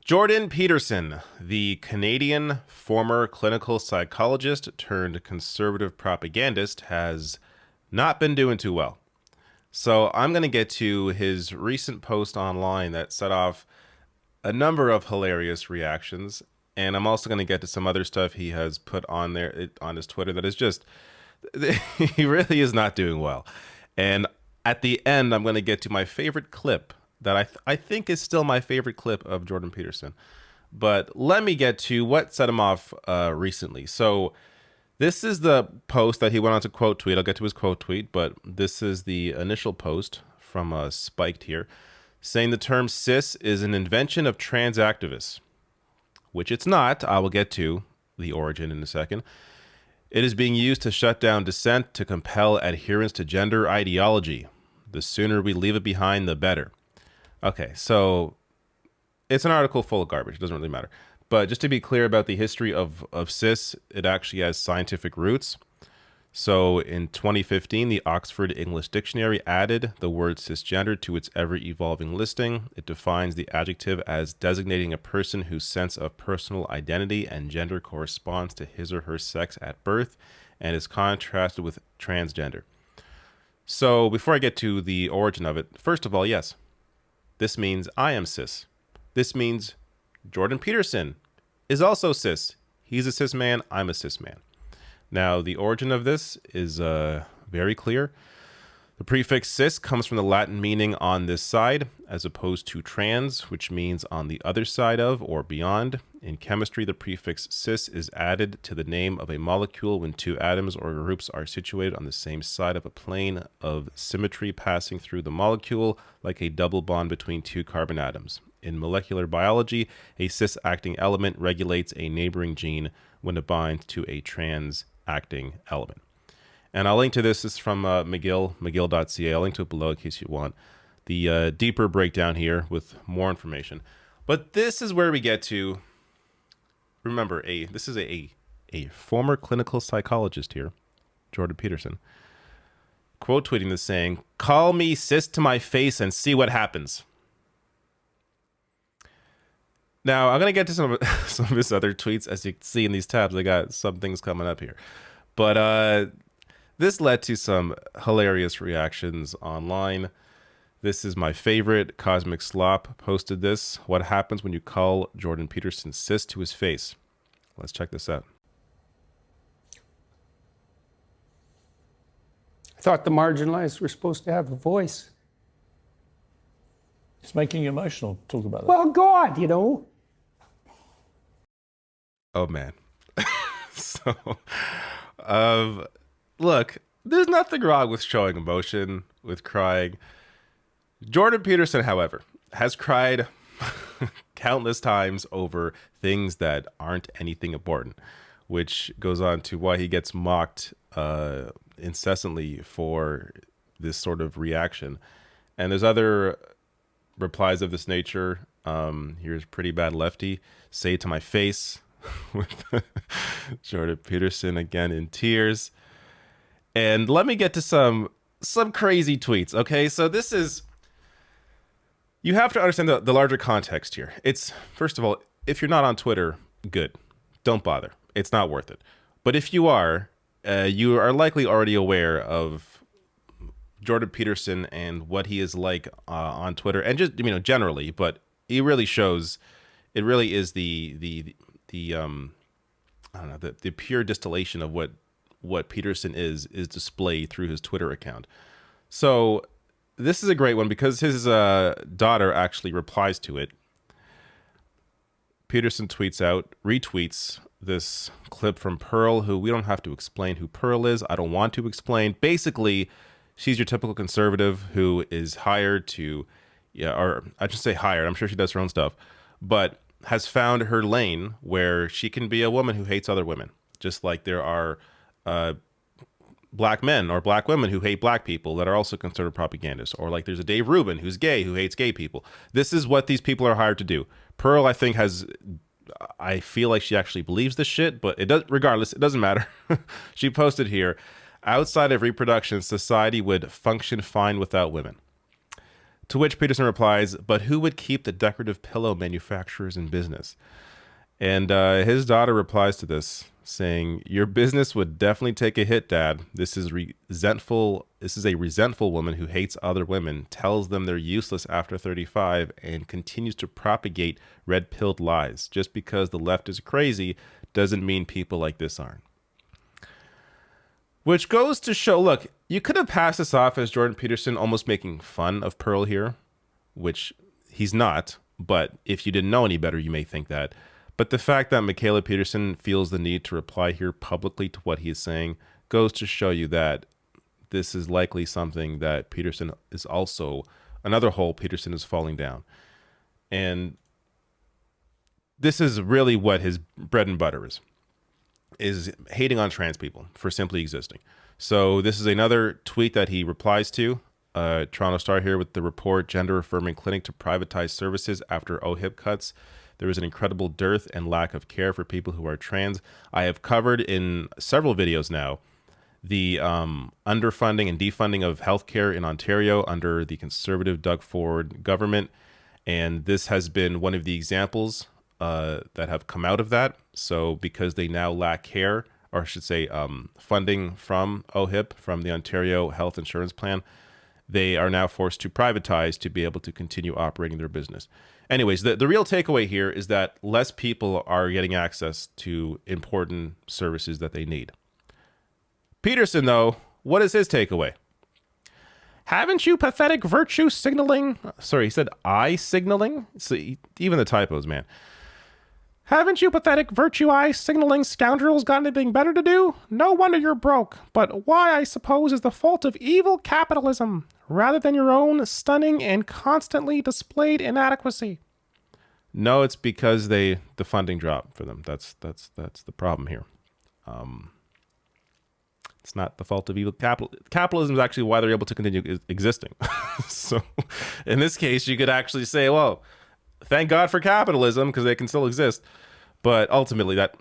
Jordan Peterson, the Canadian former clinical psychologist turned conservative propagandist, has not been doing too well. So I'm going to get to his recent post online that set off a number of hilarious reactions. And I'm also going to get to some other stuff he has put on there on his Twitter that is just, he really is not doing well. And at the end, I'm going to get to my favorite clip that I think is still my favorite clip of Jordan Peterson. But let me get to what set him off recently. So this is the post that he went on to quote tweet. I'll get to his quote tweet, but this is the initial post from Spiked here, saying the term cis is an invention of trans activists, which it's not. I will get to the origin in a second. It is being used to shut down dissent, to compel adherence to gender ideology. The sooner we leave it behind, the better. Okay, so it's an article full of garbage. It doesn't really matter. But just to be clear about the history of cis, it actually has scientific roots. So in 2015, the Oxford English Dictionary added the word cisgender to its ever-evolving listing. It defines the adjective as designating a person whose sense of personal identity and gender corresponds to his or her sex at birth and is contrasted with transgender. So before I get to the origin of it, first of all, yes, this means I am cis. This means Jordan Peterson is also cis. He's a cis man. I'm a cis man. Now, the origin of this is very clear. The prefix cis comes from the Latin meaning on this side, as opposed to trans, which means on the other side of or beyond. In chemistry, the prefix cis is added to the name of a molecule when two atoms or groups are situated on the same side of a plane of symmetry passing through the molecule, like a double bond between two carbon atoms. In molecular biology, a cis-acting element regulates a neighboring gene when it binds to a trans-acting element. And I'll link to this. This is from McGill.ca. I'll link to it below in case you want the deeper breakdown here with more information. But this is where we get to, remember, this is a former clinical psychologist here, Jordan Peterson, quote tweeting this saying, "Call me cis to my face and see what happens." Now, I'm going to get to some of his other tweets. As you can see in these tabs, I got some things coming up here. But this led to some hilarious reactions online. This is my favorite. Cosmic Slop posted this. What happens when you call Jordan Peterson cis to his face? Let's check this out. I thought the marginalized were supposed to have a voice. It's making you emotional. Talk about that. Well, God, you know. Oh, man. So, look, there's nothing wrong with showing emotion, with crying. Jordan Peterson, however, has cried countless times over things that aren't anything important, which goes on to why he gets mocked incessantly for this sort of reaction. And there's other replies of this nature. Here's Pretty Bad Lefty. Say it to my face. With Jordan Peterson again in tears. And let me get to some crazy tweets. Okay, so this is, you have to understand the larger context here. It's, first of all, if you're not on Twitter, good. Don't bother. It's not worth it. But if you are likely already aware of Jordan Peterson and what he is like on Twitter, and just, generally, but he really shows, it really is the pure distillation of what Peterson is displayed through his Twitter account. So this is a great one because his daughter actually replies to it. Peterson retweets this clip from Pearl, who we don't have to explain who Pearl is. I don't want to explain. Basically, she's your typical conservative who is hired to, or I should say hired. I'm sure she does her own stuff, but has found her lane where she can be a woman who hates other women, just like there are black men or black women who hate black people that are also considered propagandists, or like there's a Dave Rubin who's gay who hates gay people. This is what these people are hired to do. Pearl, I think, I feel like she actually believes this shit, but regardless, it doesn't matter. She posted here, outside of reproduction, society would function fine without women. To which Peterson replies, "But who would keep the decorative pillow manufacturers in business?" And his daughter replies to this, saying, "Your business would definitely take a hit, Dad. This is resentful. This is a resentful woman who hates other women, tells them they're useless after 35, and continues to propagate red-pilled lies. Just because the left is crazy doesn't mean people like this aren't." Which goes to show, look, you could have passed this off as Jordan Peterson almost making fun of Pearl here, which he's not. But if you didn't know any better, you may think that. But the fact that Michaela Peterson feels the need to reply here publicly to what he is saying goes to show you that this is likely something that Peterson is also, another hole Peterson is falling down. And this is really what his bread and butter is hating on trans people for simply existing. So this is another tweet that he replies to. Toronto Star here with the report, gender affirming clinic to privatize services after OHIP cuts. There is an incredible dearth and lack of care for people who are trans. I have covered in several videos now the underfunding and defunding of healthcare in Ontario under the conservative Doug Ford government. And this has been one of the examples that have come out of that. So because they now lack care, or I should say funding from OHIP, from the Ontario Health Insurance Plan, they are now forced to privatize to be able to continue operating their business. Anyways, the real takeaway here is that less people are getting access to important services that they need. Peterson, though, what is his takeaway? Haven't you pathetic virtue signaling? Sorry, he said I signaling? So even the typos, man. Haven't you pathetic virtue eye signaling scoundrels got anything better to do? No wonder you're broke. But why, I suppose, is the fault of evil capitalism, rather than your own stunning and constantly displayed inadequacy. No, it's because the funding dropped for them. That's the problem here. It's not the fault of evil capitalism is actually why they're able to continue existing. So in this case, you could actually say, well, thank God for capitalism because they can still exist. But ultimately, that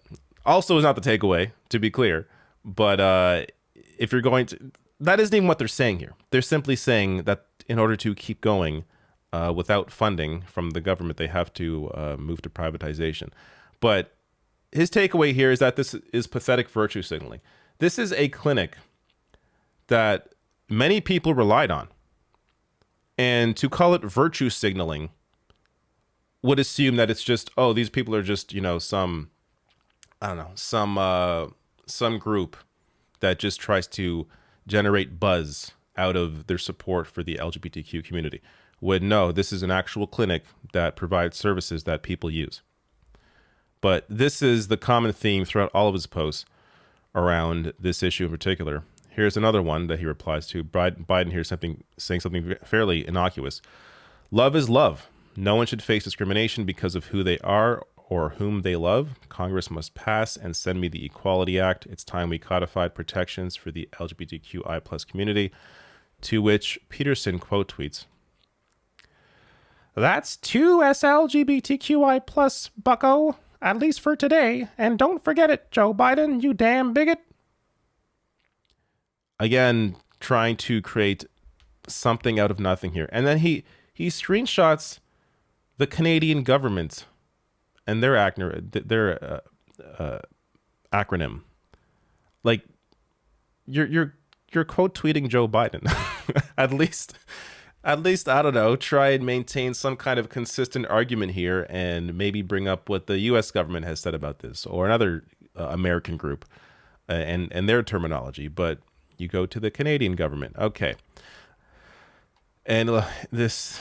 also is not the takeaway, to be clear. But if you're going to, that isn't even what they're saying here. They're simply saying that in order to keep going without funding from the government, they have to move to privatization. But his takeaway here is that this is pathetic virtue signaling. This is a clinic that many people relied on. And to call it virtue signaling would assume that it's just, oh, these people are just, some group that just tries to generate buzz out of their support for the LGBTQ community. When no, this is an actual clinic that provides services that people use. But this is the common theme throughout all of his posts around this issue in particular. Here's another one that he replies to. Biden here saying something fairly innocuous. Love is love. No one should face discrimination because of who they are or whom they love. Congress must pass and send me the Equality Act. It's time we codified protections for the LGBTQI plus community. To which Peterson quote tweets, "That's 2 SLGBTQI plus, bucko, at least for today. And don't forget it, Joe Biden, you damn bigot." Again, trying to create something out of nothing here. And then he screenshots the Canadian government and their acronym. Like, you're quote tweeting Joe Biden. at least I don't know, try and maintain some kind of consistent argument here and maybe bring up what the US government has said about this or another American group and their terminology. But you go to the Canadian government. Okay. And this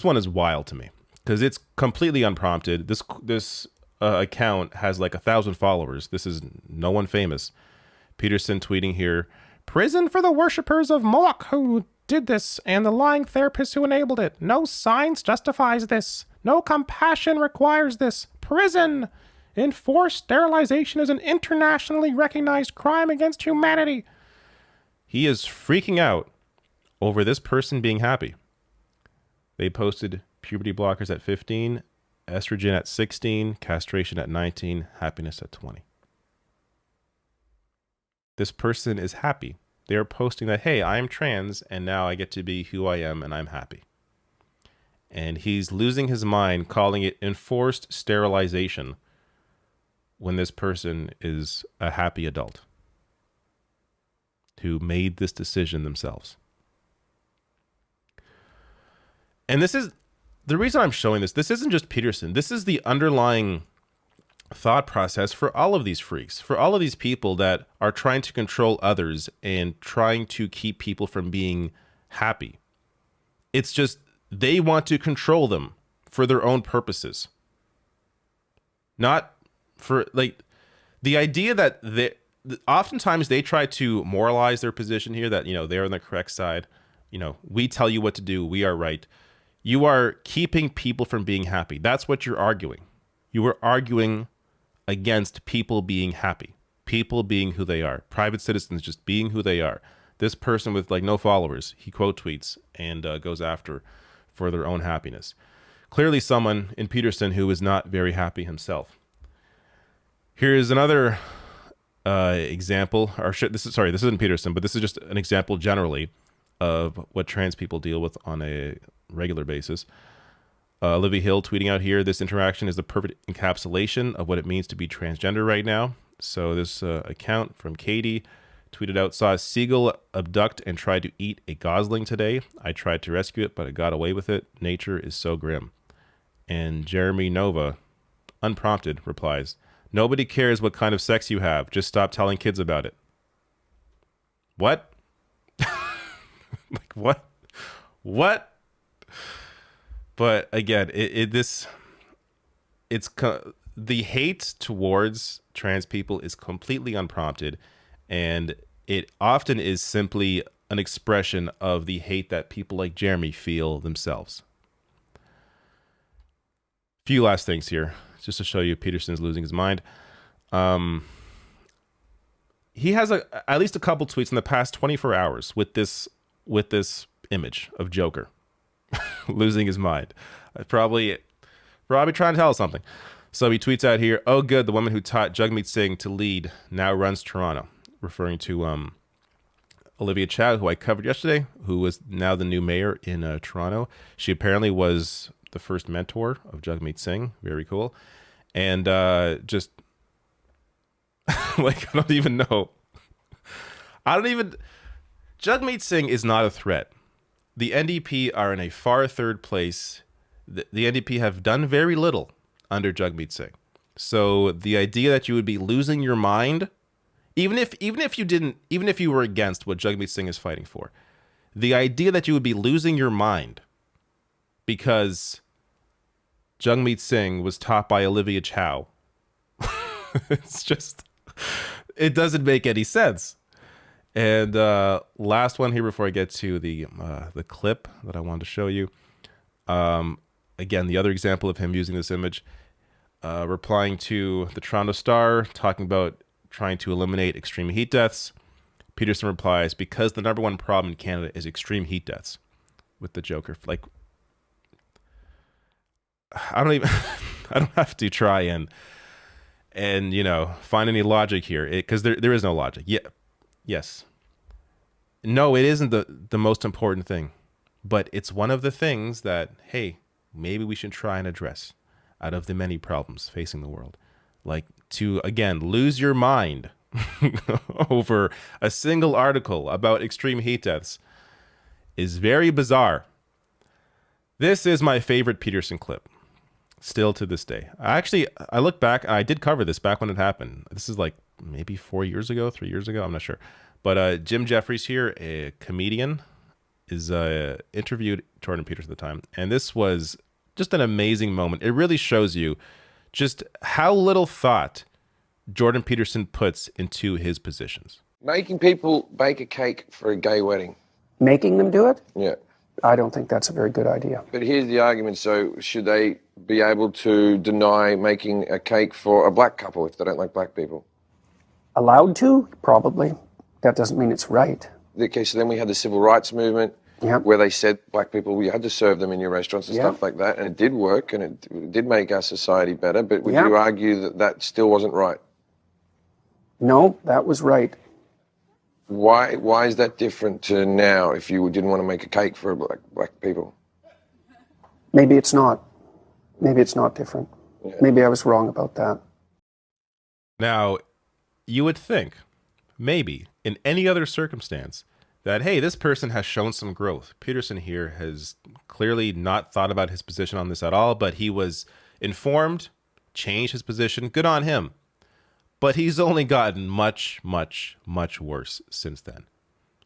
one is wild to me because it's completely unprompted. This account has like 1,000 followers. This is no one famous. Peterson tweeting here, "Prison for the worshippers of Moloch who did this and the lying therapist who enabled it. No science justifies this. No compassion requires this. Prison! Enforced sterilization is an internationally recognized crime against humanity." He is freaking out over this person being happy. They posted puberty blockers at 15, estrogen at 16, castration at 19, happiness at 20. This person is happy They are posting that, hey, I'm trans and now I get to be who I am and I'm happy. And he's losing his mind calling it enforced sterilization when this person is a happy adult who made this decision themselves. And this is the reason I'm showing this. This isn't just Peterson. This is the underlying thought process for all of these freaks, for all of these people that are trying to control others and trying to keep people from being happy. It's just they want to control them for their own purposes. Not for, like, the idea that oftentimes they try to moralize their position here, that, you know, they're on the correct side. You know, we tell you what to do. We are right. You are keeping people from being happy. That's what you're arguing. You are arguing against people being happy, people being who they are, private citizens just being who they are. This person with like no followers, he quote tweets and goes after for their own happiness. Clearly someone in Peterson who is not very happy himself. Here's another example, this isn't Peterson, but this is just an example generally of what trans people deal with on a regular basis. Olivia Hill tweeting out here, this interaction is the perfect encapsulation of what it means to be transgender right now. So this account from Katie tweeted out, saw a seagull abduct and tried to eat a gosling today. I tried to rescue it, but it got away with it. Nature is so grim. And Jeremy Nova, unprompted, replies, nobody cares what kind of sex you have. Just stop telling kids about it. What? Like, what? What? But again, the hate towards trans people is completely unprompted, and it often is simply an expression of the hate that people like Jeremy feel themselves. Few last things here, just to show you Peterson's losing his mind. He has at least a couple tweets in the past 24 hours with this image of Joker losing his mind. Probably trying to tell us something. So he tweets out here, oh good, the woman who taught Jagmeet Singh to lead now runs Toronto, referring to Olivia Chow, who I covered yesterday, who was now the new mayor in Toronto. She apparently was the first mentor of Jagmeet Singh. Very cool. And just like, I don't even know. Jagmeet Singh is not a threat. The NDP are in a far third place. The NDP have done very little under Jagmeet Singh. So the idea that you would be losing your mind, even if you were against what Jagmeet Singh is fighting for, the idea that you would be losing your mind because Jagmeet Singh was taught by Olivia Chow, it doesn't make any sense. And last one here before I get to the clip that I wanted to show you. Again, the other example of him using this image, replying to the Toronto Star, talking about trying to eliminate extreme heat deaths. Peterson replies, because the number one problem in Canada is extreme heat deaths, with the Joker. Like, I don't have to try and find any logic here, because there is no logic. Yeah. Yes. No, it isn't the most important thing, but it's one of the things that, hey, maybe we should try and address out of the many problems facing the world. Like, to, again, lose your mind over a single article about extreme heat deaths is very bizarre. This is my favorite Peterson clip, still to this day. I look back, I did cover this back when it happened. This is like maybe 3 years ago, I'm not sure. But Jim Jeffries here, a comedian, is interviewed Jordan Peterson at the time. And this was just an amazing moment. It really shows you just how little thought Jordan Peterson puts into his positions. Making people bake a cake for a gay wedding. Making them do it? Yeah. I don't think that's a very good idea. But here's the argument. So should they be able to deny making a cake for a black couple if they don't like black people? Allowed to? Probably. That doesn't mean it's right. Okay, so then we had the civil rights movement where they said black people, you had to serve them in your restaurants and stuff like that. And it did work and it did make our society better. But would you argue that that still wasn't right? No, that was right. Why is that different to now if you didn't want to make a cake for black people? Maybe it's not. Maybe it's not different. Yeah. Maybe I was wrong about that. Now, you would think, maybe, in any other circumstance, that, hey, this person has shown some growth. Peterson here has clearly not thought about his position on this at all, but he was informed, changed his position. Good on him. But he's only gotten much, much, much worse since then.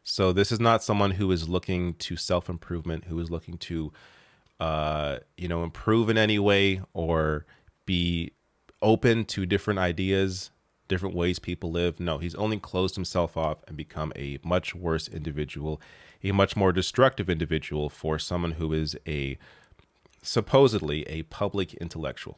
So this is not someone who is looking to self-improvement, who is looking to, improve in any way or be open to different ideas, different ways people live. No, he's only closed himself off and become a much worse individual, a much more destructive individual for someone who is supposedly a public intellectual.